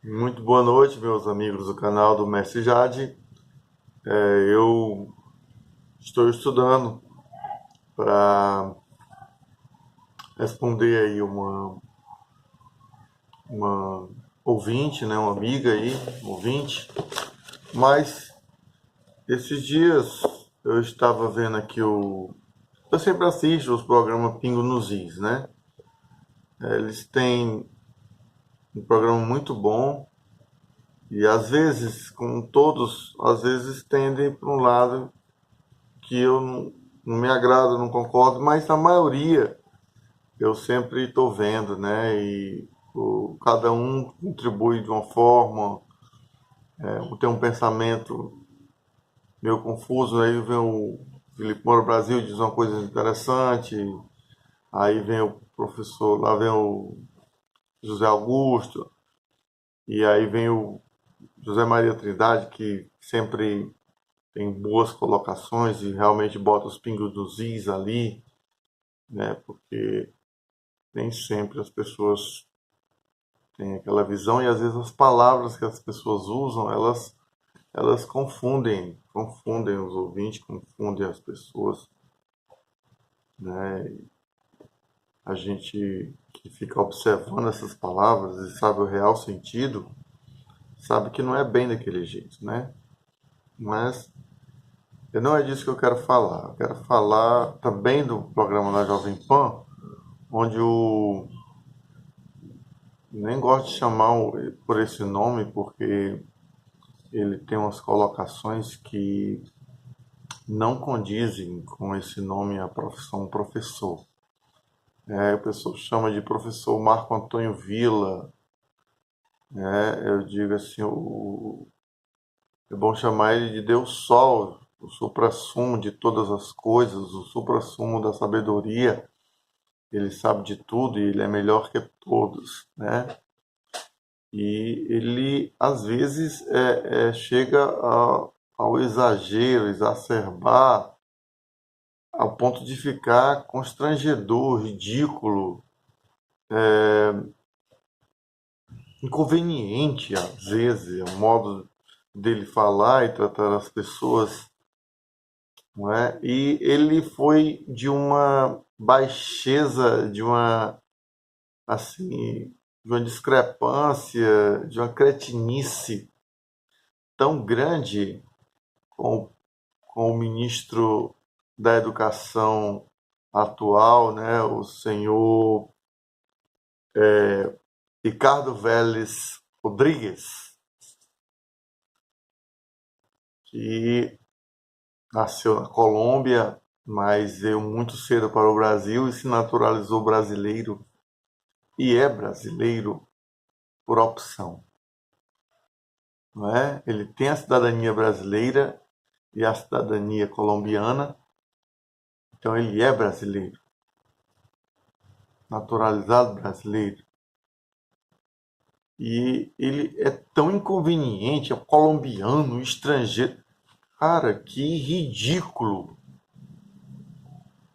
Muito boa noite, meus amigos do canal do Mestre Jade. Eu estou estudando para responder aí uma ouvinte, né, uma amiga aí, ouvinte. Mas esses dias eu estava vendo aqui eu sempre assisto os programas Pingo nos Is, né? Eles têm um programa muito bom e às vezes, como todos, às vezes tendem para um lado que eu não me agrada, não concordo, mas na maioria eu sempre estou vendo, né? E cada um contribui de uma forma, tem um pensamento meio confuso, aí vem o Felipe Moura Brasil diz uma coisa interessante, aí vem o professor, lá vem o José Augusto, e aí vem o José Maria Trindade, que sempre tem boas colocações e realmente bota os pingos dos is ali, né? Porque nem sempre as pessoas têm aquela visão e às vezes as palavras que as pessoas usam, elas confundem os ouvintes, confundem as pessoas, né? A gente que fica observando essas palavras e sabe o real sentido, sabe que não é bem daquele jeito, né? Mas não é disso que eu quero falar. Eu quero falar também do programa da Jovem Pan, onde nem gosto de chamar por esse nome, porque ele tem umas colocações que não condizem com esse nome a profissão professor. O pessoal chama de professor Marco Antônio Villa, né? Eu digo assim, é bom chamar ele de Deus Sol, o suprassumo de todas as coisas, o suprassumo da sabedoria. Ele sabe de tudo e ele é melhor que todos, né? E ele às vezes chega ao exagero, exacerbar ao ponto de ficar constrangedor, ridículo, inconveniente às vezes, o modo dele falar e tratar as pessoas, não é? E ele foi de uma baixeza, de uma assim, de uma discrepância, de uma cretinice tão grande com, com o ministro da Educação atual, né, o senhor Ricardo Vélez Rodrigues, que nasceu na Colômbia, mas veio muito cedo para o Brasil e se naturalizou brasileiro e é brasileiro por opção, não é? Ele tem a cidadania brasileira e a cidadania colombiana, então ele é brasileiro, naturalizado brasileiro. E ele é tão inconveniente, é colombiano, estrangeiro. Cara, que ridículo.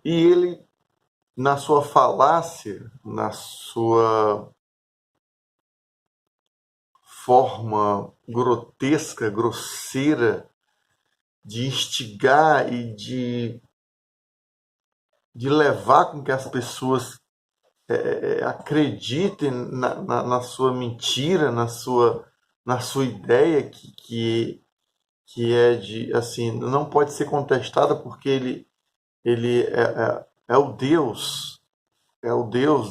E ele, na sua falácia, na sua forma grotesca, grosseira, de instigar e de levar com que as pessoas acreditem na sua mentira, na sua ideia que é de, assim, não pode ser contestada porque ele é o Deus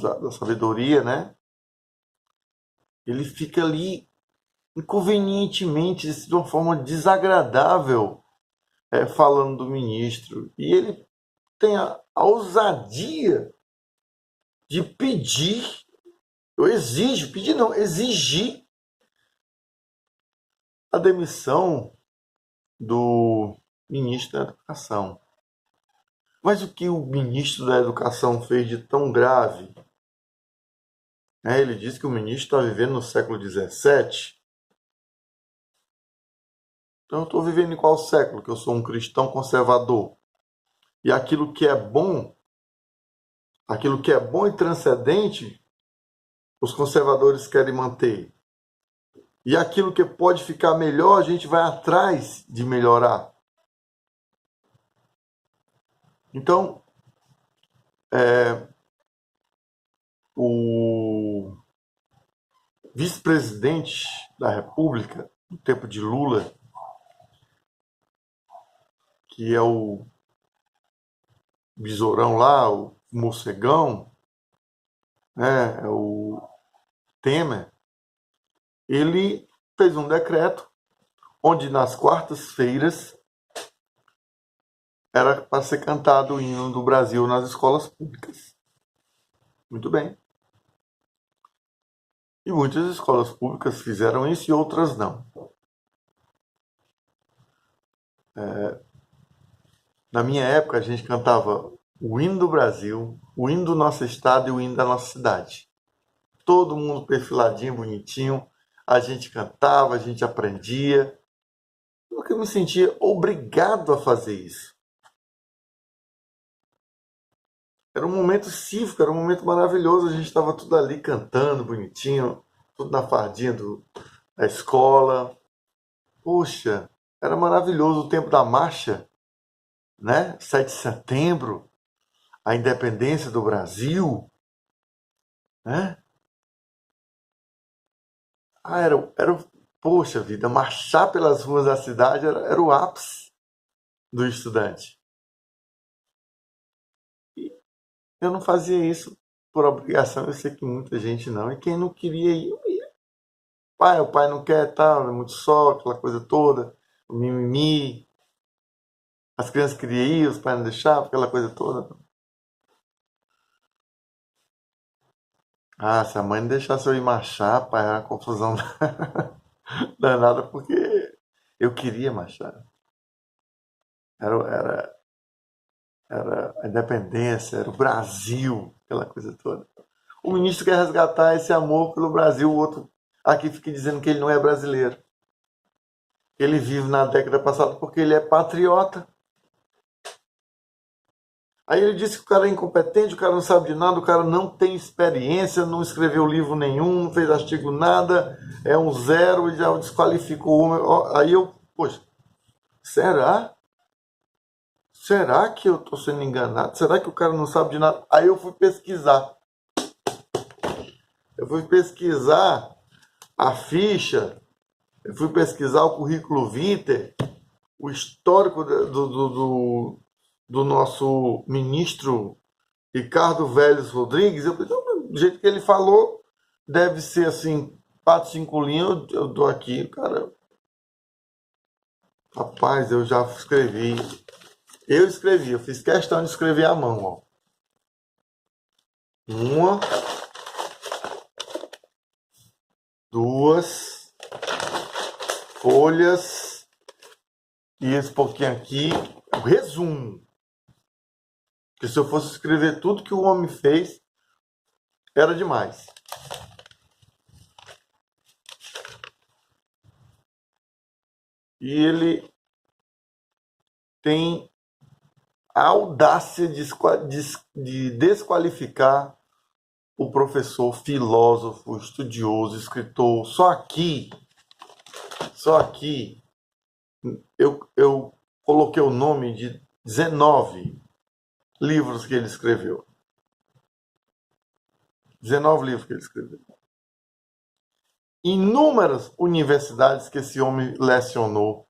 da sabedoria, né? Ele fica ali inconvenientemente, de uma forma desagradável, falando do ministro. E ele tem a ousadia de pedir, eu exijo, pedir não, exigir a demissão do ministro da Educação. Mas o que o ministro da Educação fez de tão grave? Ele diz que o ministro está vivendo no século XVII. Então eu estou vivendo em qual século? Que eu sou um cristão conservador. E aquilo que é bom e transcendente, os conservadores querem manter. E aquilo que pode ficar melhor, a gente vai atrás de melhorar. Então, o vice-presidente da República, no tempo de Lula, que é o besourão lá, o morcegão, né, é o Temer, ele fez um decreto onde nas quartas-feiras era para ser cantado o hino do Brasil nas escolas públicas. Muito bem. E muitas escolas públicas fizeram isso e outras não. Na minha época, a gente cantava o hino do Brasil, o hino do nosso estado e o hino da nossa cidade. Todo mundo perfiladinho, bonitinho. A gente cantava, a gente aprendia. Porque eu me sentia obrigado a fazer isso. Era um momento cívico, era um momento maravilhoso. A gente estava tudo ali cantando, bonitinho, tudo na fardinha da escola. Poxa, era maravilhoso o tempo da marcha, né? 7 de setembro, a independência do Brasil, né? Poxa vida, marchar pelas ruas da cidade era o ápice do estudante. E eu não fazia isso por obrigação, eu sei que muita gente não. E quem não queria ir, eu ia. O pai não quer, tal, é muito sol, aquela coisa toda, o mimimi. As crianças queriam ir, os pais não deixavam, aquela coisa toda. Ah, se a mãe não deixasse eu ir marchar, pai, era uma confusão danada, porque eu queria marchar. Era, era a independência, era o Brasil, aquela coisa toda. O ministro quer resgatar esse amor pelo Brasil, o outro aqui fica dizendo que ele não é brasileiro. Ele vive na década passada porque ele é patriota. Aí ele disse que o cara é incompetente, o cara não sabe de nada, o cara não tem experiência, não escreveu livro nenhum, não fez artigo nada, é um zero e já o desqualificou. Aí eu, poxa, será? Será que eu estou sendo enganado? Será que o cara não sabe de nada? Aí eu fui pesquisar. Eu fui pesquisar a ficha, eu fui pesquisar o currículo vitae, o histórico do nosso ministro Ricardo Vélez Rodrigues. Eu falei, do jeito que ele falou, deve ser assim, 4, 5 linhas, eu dou aqui, cara. Rapaz, eu já escrevi. Eu fiz questão de escrever à mão, ó. Uma, duas folhas e esse pouquinho aqui, o resumo. Porque se eu fosse escrever tudo que o homem fez, era demais. E ele tem a audácia de desqualificar o professor, filósofo, estudioso, escritor. Só aqui, eu coloquei o nome de 19 livros que ele escreveu. 19 livros que ele escreveu. Inúmeras universidades que esse homem lecionou.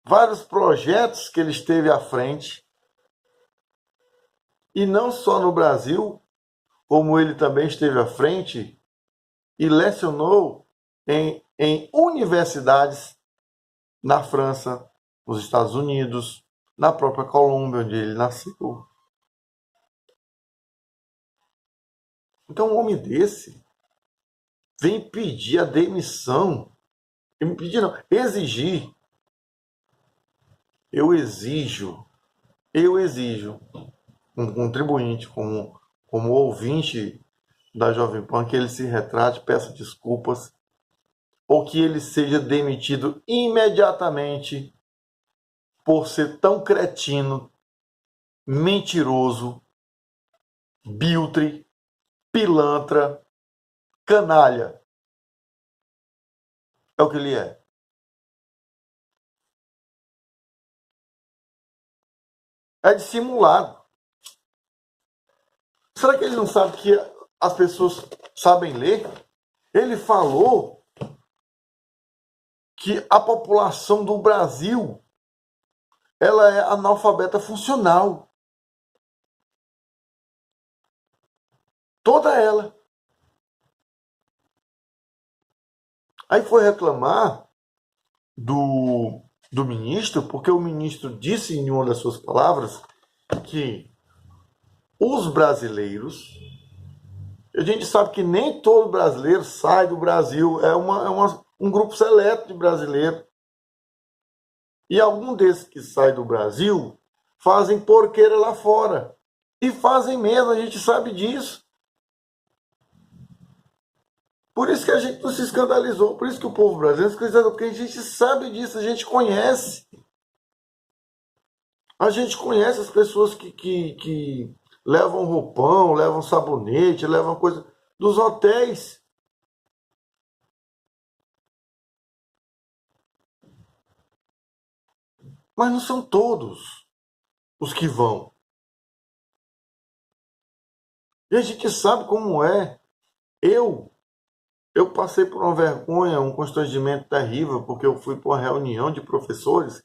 Vários projetos que ele esteve à frente. E não só no Brasil, como ele também esteve à frente e lecionou em universidades na França, nos Estados Unidos, na própria Colômbia, onde ele nasceu. Então, um homem desse vem pedir a demissão. Pedir não, exigir. Eu exijo, um contribuinte, como ouvinte da Jovem Pan, que ele se retrate, peça desculpas, ou que ele seja demitido imediatamente por ser tão cretino, mentiroso, biltre, pilantra, canalha. É o que ele é. É dissimulado. Será que ele não sabe que as pessoas sabem ler? Ele falou que a população do Brasil ela é analfabeta funcional. Toda ela. Aí foi reclamar do ministro, porque o ministro disse em uma das suas palavras que os brasileiros, a gente sabe que nem todo brasileiro sai do Brasil, um grupo seleto de brasileiros. E algum desses que saem do Brasil fazem porqueira lá fora. E fazem mesmo, a gente sabe disso. Por isso que a gente não se escandalizou, por isso que o povo brasileiro se escandalizou, porque a gente sabe disso, a gente conhece. A gente conhece as pessoas que levam roupão, levam sabonete, levam coisa dos hotéis. Mas não são todos os que vão. E a gente sabe como é. Eu passei por uma vergonha, um constrangimento terrível, porque eu fui para uma reunião de professores,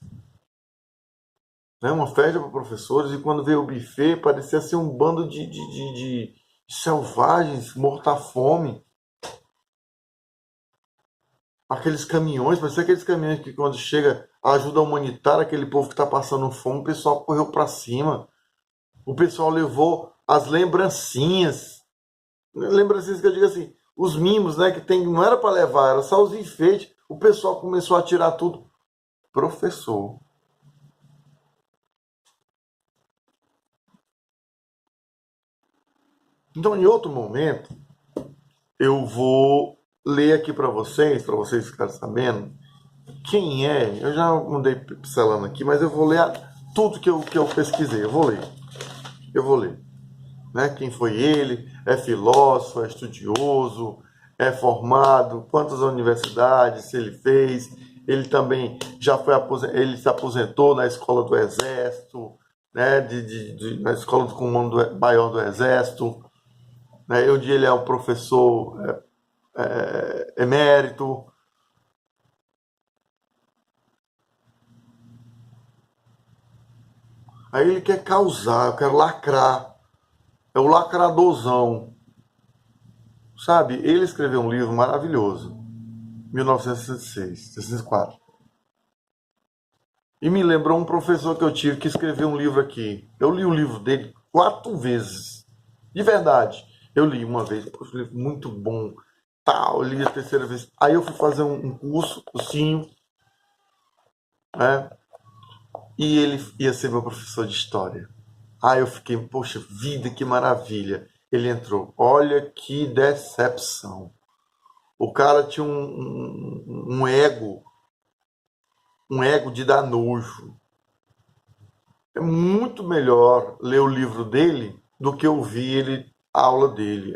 né, uma festa para professores, e quando veio o buffet, parecia ser um bando de selvagens, morta-fome. Aqueles caminhões, parecia aqueles caminhões que quando chega a ajuda humanitária, aquele povo que está passando fome, o pessoal correu para cima. O pessoal levou as lembrancinhas. Lembrancinhas que eu digo assim, os mimos, né, que tem, não era para levar, era só os enfeites. O pessoal começou a tirar tudo. Professor. Então, em outro momento, eu vou ler aqui para vocês ficarem sabendo quem é. Eu já mandei pincelando aqui, mas eu vou ler tudo que eu pesquisei. Eu vou ler. Né? Quem foi ele? É filósofo, é estudioso, é formado, quantas universidades ele fez. Ele também já foi ele se aposentou na escola do Exército, né? Na escola do Comando Maior do Exército. Né? Onde ele é um professor emérito. Aí ele quer causar, eu quero lacrar. É o lacradorzão. Sabe, ele escreveu um livro maravilhoso, 1966, 64. E me lembrou um professor que eu tive que escreveu um livro aqui. Eu li o livro dele 4 vezes. De verdade. Eu li uma vez, um livro muito bom. Tal, eu li a 3ª vez. Aí eu fui fazer um curso, cursinho, né? E ele ia ser meu professor de história. Aí eu fiquei, poxa vida, que maravilha. Ele entrou. Olha que decepção. O cara tinha um ego de dar nojo. É muito melhor ler o livro dele do que ouvir a aula dele.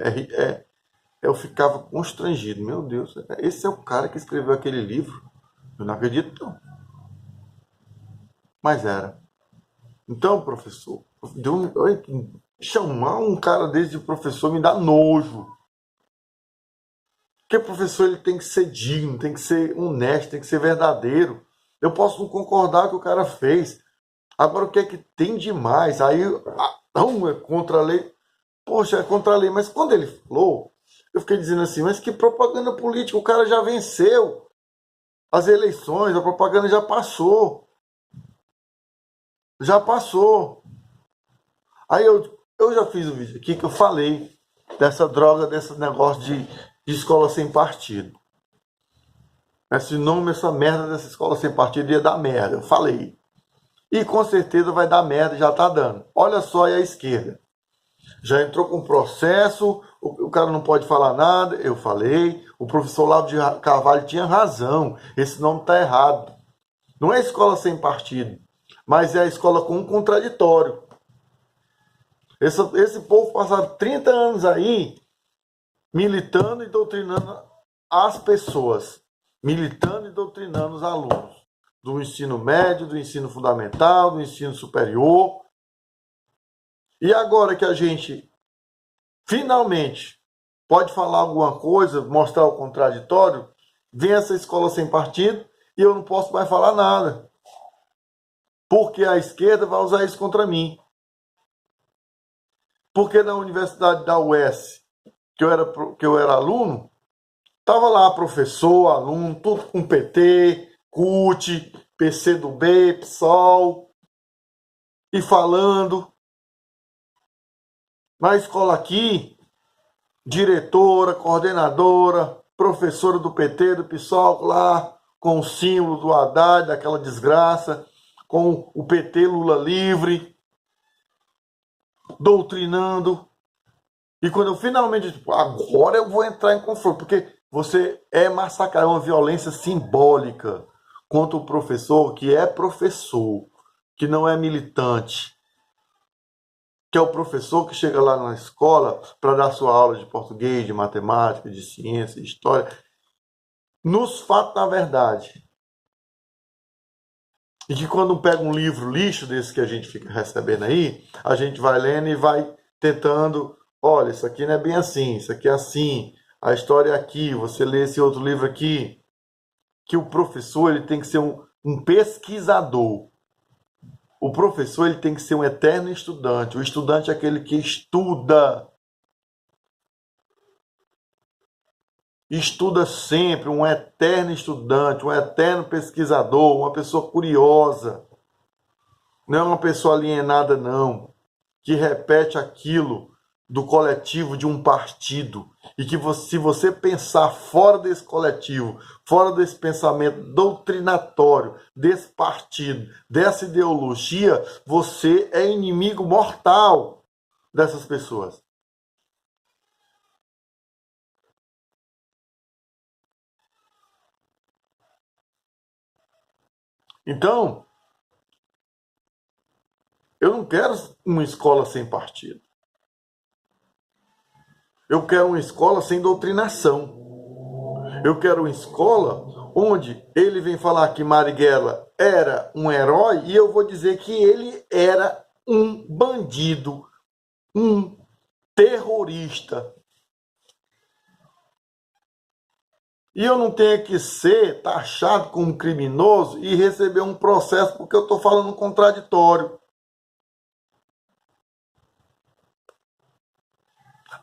Eu ficava constrangido. Meu Deus, esse é o cara que escreveu aquele livro? Eu não acredito, não. Mas era. Então, professor, chamar um cara desse de professor me dá nojo. Porque o professor ele tem que ser digno, tem que ser honesto, tem que ser verdadeiro. Eu posso não concordar com o que o cara fez. Agora, o que é que tem demais? Aí, não, é contra a lei. Poxa, é contra a lei. Mas quando ele falou, eu fiquei dizendo assim, mas que propaganda política? O cara já venceu as eleições, a propaganda já passou. Já passou. Aí eu já fiz um vídeo aqui que eu falei dessa droga, desse negócio de escola sem partido. Esse nome, essa merda dessa escola sem partido ia dar merda. Eu falei. E com certeza vai dar merda, já tá dando. Olha só aí a esquerda. Já entrou com processo, o cara não pode falar nada, eu falei. O professor Olavo de Carvalho tinha razão. Esse nome tá errado. Não é escola sem partido, mas é a escola com um contraditório. Esse povo passaram 30 anos aí militando e doutrinando as pessoas. militando e doutrinando os alunos do ensino médio, do ensino fundamental, do ensino superior. E agora que a gente finalmente pode falar alguma coisa, mostrar o contraditório, vem essa escola sem partido e eu não posso mais falar nada. Porque a esquerda vai usar isso contra mim. Porque na Universidade da UES, que eu era aluno, estava lá professor, aluno, tudo com PT, CUT, PCdoB, PSOL, e falando. Na escola aqui, diretora, coordenadora, professora do PT, do PSOL, lá com o símbolo do Haddad, daquela desgraça, com o PT Lula livre, doutrinando. E quando eu finalmente, agora eu vou entrar em confronto, porque você é massacrar, é uma violência simbólica contra o professor que é professor, que não é militante, que é o professor que chega lá na escola para dar sua aula de português, de matemática, de ciência, de história, nos fatos da verdade. E que quando pega um livro lixo desse que a gente fica recebendo aí, a gente vai lendo e vai tentando, olha, isso aqui não é bem assim, isso aqui é assim, a história é aqui, você lê esse outro livro aqui. Que o professor ele tem que ser um pesquisador. O professor ele tem que ser um eterno estudante. O estudante é aquele que estuda. Estuda sempre, um eterno estudante, um eterno pesquisador, uma pessoa curiosa. Não é uma pessoa alienada, não, que repete aquilo do coletivo de um partido. E que se você pensar fora desse coletivo, fora desse pensamento doutrinatório, desse partido, dessa ideologia, você é inimigo mortal dessas pessoas. Então, eu não quero uma escola sem partido. Eu quero uma escola sem doutrinação. Eu quero uma escola onde ele vem falar que Marighella era um herói e eu vou dizer que ele era um bandido, um terrorista. E eu não tenho que ser taxado como criminoso e receber um processo porque eu estou falando contraditório.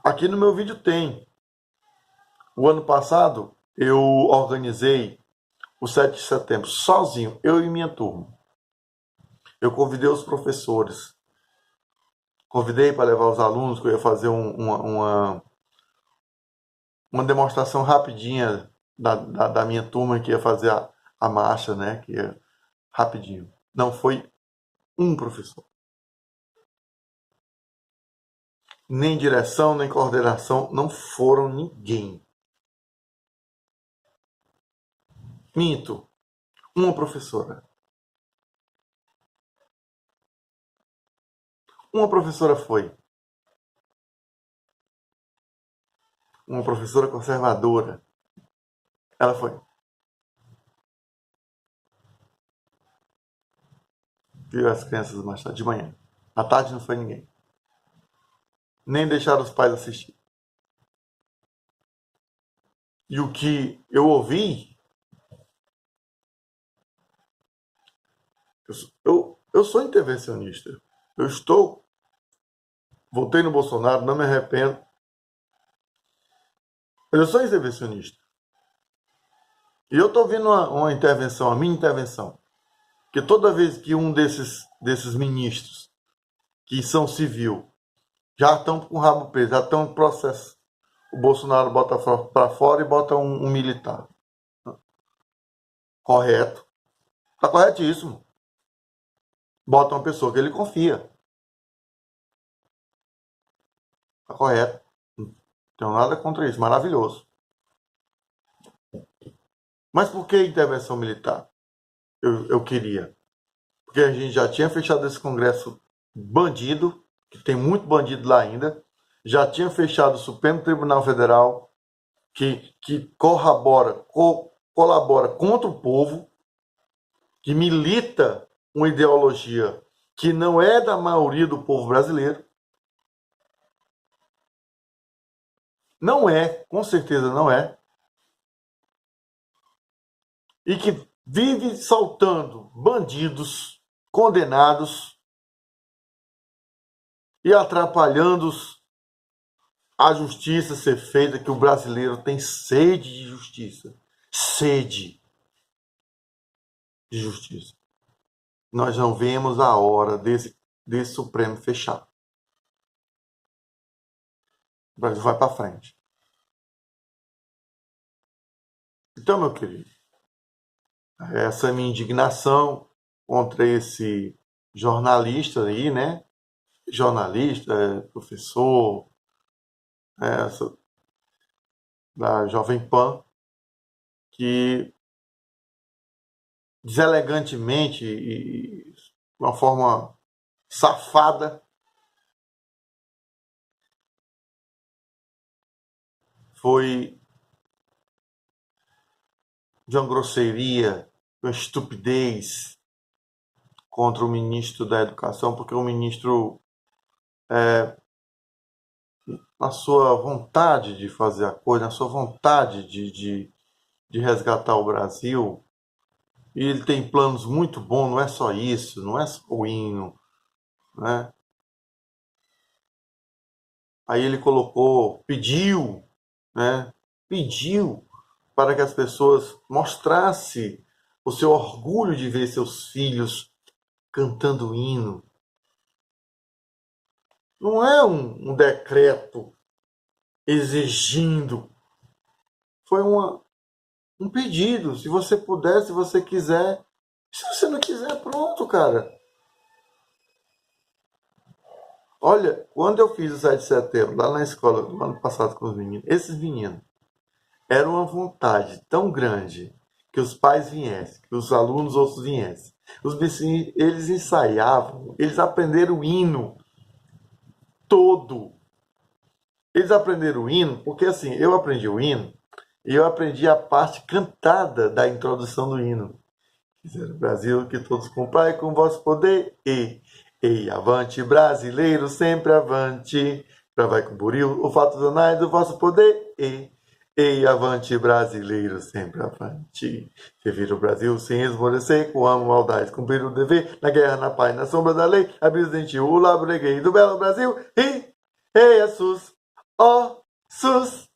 Aqui no meu vídeo tem. O ano passado eu organizei o 7 de setembro sozinho, eu e minha turma. Eu convidei os professores. Convidei para levar os alunos, que eu ia fazer uma demonstração rapidinha da minha turma que ia fazer a marcha, né? Que ia rapidinho. Não foi um professor. Nem direção, nem coordenação, não foram ninguém. Minto, uma professora. Uma professora foi. Uma professora conservadora. Ela foi. Viu as crianças mais tarde, de manhã. À tarde não foi ninguém. Nem deixaram os pais assistir. E o que eu ouvi, eu sou intervencionista. Voltei no Bolsonaro, não me arrependo. Mas eu sou intervencionista. E eu estou vendo uma intervenção, a minha intervenção. Que toda vez que um desses ministros, que são civil, já estão com o rabo preso, já estão em processo, o Bolsonaro bota para fora e bota um militar. Correto. Está corretíssimo. Bota uma pessoa que ele confia. Está correto. Não tenho nada contra isso. Maravilhoso. Mas por que intervenção militar? Eu queria. Porque a gente já tinha fechado esse Congresso bandido, que tem muito bandido lá ainda. Já tinha fechado o Supremo Tribunal Federal, que corrobora, colabora contra o povo, que milita uma ideologia que não é da maioria do povo brasileiro. Não é, com certeza não é. E que vive soltando bandidos condenados e atrapalhando a justiça ser feita, que o brasileiro tem sede de justiça. Sede de justiça. Nós não vemos a hora desse Supremo fechar. O Brasil vai para frente. Então, meu querido, essa é a minha indignação contra esse jornalista aí, né? Jornalista, professor, essa, da Jovem Pan, que deselegantemente e de uma forma safada foi de uma grosseria, uma estupidez contra o ministro da Educação, porque o ministro, na sua vontade de fazer a coisa, na sua vontade de resgatar o Brasil, e ele tem planos muito bons, não é só isso, não é só o hino, né? Aí ele pediu, né? Pediu para que as pessoas mostrassem o seu orgulho de ver seus filhos cantando o hino. Não é um decreto exigindo, foi um pedido. Se você puder, se você quiser. Se você não quiser, pronto, cara. Olha, quando eu fiz o 7 de setembro, lá na escola, do ano passado com os meninos, esses meninos, era uma vontade tão grande que os pais viessem, que os alunos outros viessem. Os bichinhos, eles ensaiavam, eles aprenderam o hino todo. Eles aprenderam o hino, porque assim, eu aprendi o hino e eu aprendi a parte cantada da introdução do hino. Fizeram o Brasil que todos comprai com vosso poder e avante brasileiro, sempre avante. Pra vai com buril, o fato dos anais do vosso poder e avante brasileiro, sempre avante. Servir o Brasil sem esmorecer, com amo maldade, cumprir o dever, na guerra, na paz, na sombra da lei, abrir os dentes, o labreguei do belo Brasil, Jesus, ó, sus.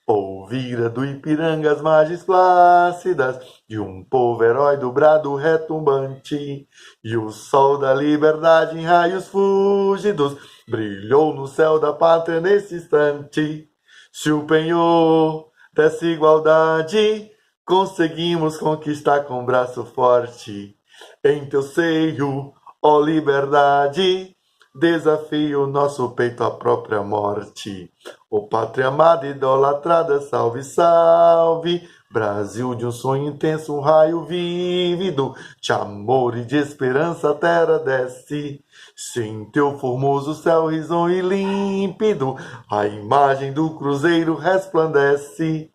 Ouvira do Ipiranga as margens plácidas de um povo herói do brado retumbante, e o sol da liberdade em raios fúlgidos brilhou no céu da pátria nesse instante. Se o penhor dessa igualdade conseguimos conquistar com braço forte, em teu seio, ó liberdade, desafio nosso peito à própria morte. Ô pátria amada, idolatrada, salve, salve, Brasil de um sonho intenso, um raio vívido, de amor e de esperança a terra desce. Sem teu formoso céu risonho e límpido, a imagem do cruzeiro resplandece.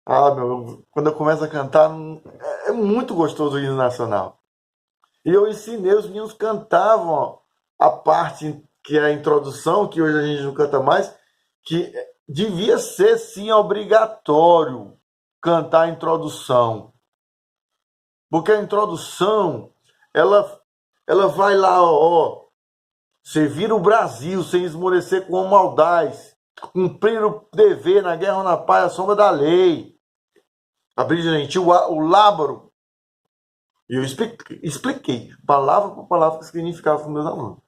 Ah, meu, quando eu começo a cantar, é muito gostoso o hino nacional. E eu ensinei, os meninos cantavam a parte que é a introdução, que hoje a gente não canta mais, que devia ser, sim, obrigatório cantar a introdução. Porque a introdução, ela vai lá, ó, servir o Brasil sem esmorecer com maldade, cumprir o dever na guerra ou na paz, à sombra da lei. Abrir, gente, o lábaro. E eu expliquei, palavra por palavra, o que significava para os meus alunos.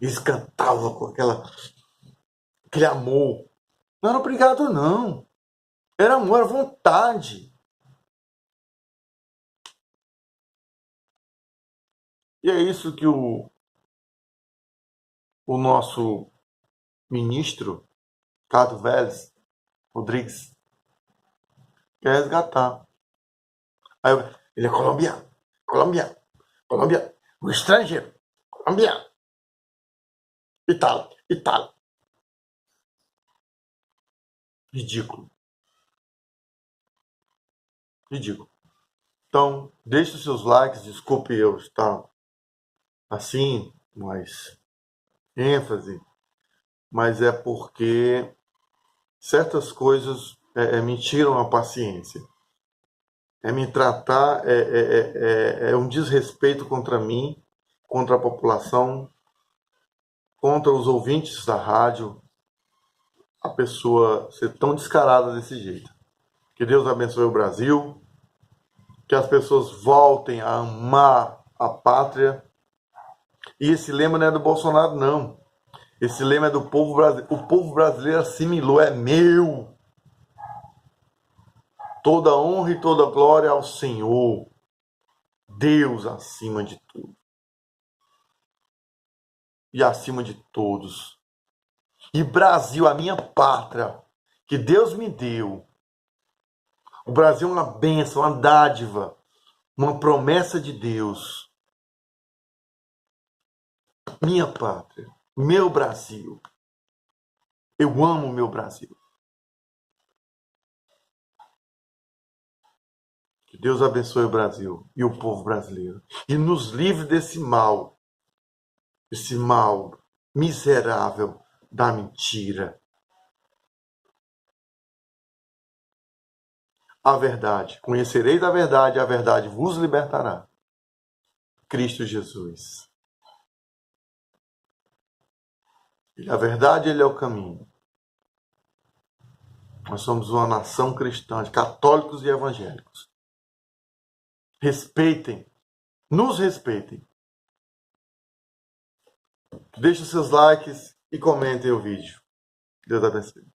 Eles cantavam com aquele amor. Não era obrigado, não. Era amor, era vontade. E é isso que o nosso ministro, Ricardo Vélez Rodrigues, quer resgatar. Aí ele é colombiano, colombiano, colombiano, o estrangeiro, colombiano. Itália, Itália. Ridículo. ridículo. Então, deixe os seus likes, desculpe eu estar assim, mais ênfase, mas é porque certas coisas me tiram a paciência. Me tratar, é um desrespeito contra mim, contra a população, contra os ouvintes da rádio, a pessoa ser tão descarada desse jeito. Que Deus abençoe o Brasil, que as pessoas voltem a amar a pátria. E esse lema não é do Bolsonaro, não. Esse lema é do povo brasileiro. O povo brasileiro assimilou, é meu. Toda honra e toda glória ao Senhor. Deus acima de tudo. E acima de todos. E Brasil, a minha pátria, que Deus me deu. O Brasil é uma bênção, uma dádiva, uma promessa de Deus. Minha pátria, meu Brasil. Eu amo o meu Brasil. Que Deus abençoe o Brasil e o povo brasileiro. E nos livre desse mal miserável da mentira. A verdade. Conhecereis a verdade vos libertará. Cristo Jesus. E a verdade, ele é o caminho. Nós somos uma nação cristã, de católicos e evangélicos. Respeitem, nos respeitem. Deixem seus likes e comentem o vídeo. Deus abençoe.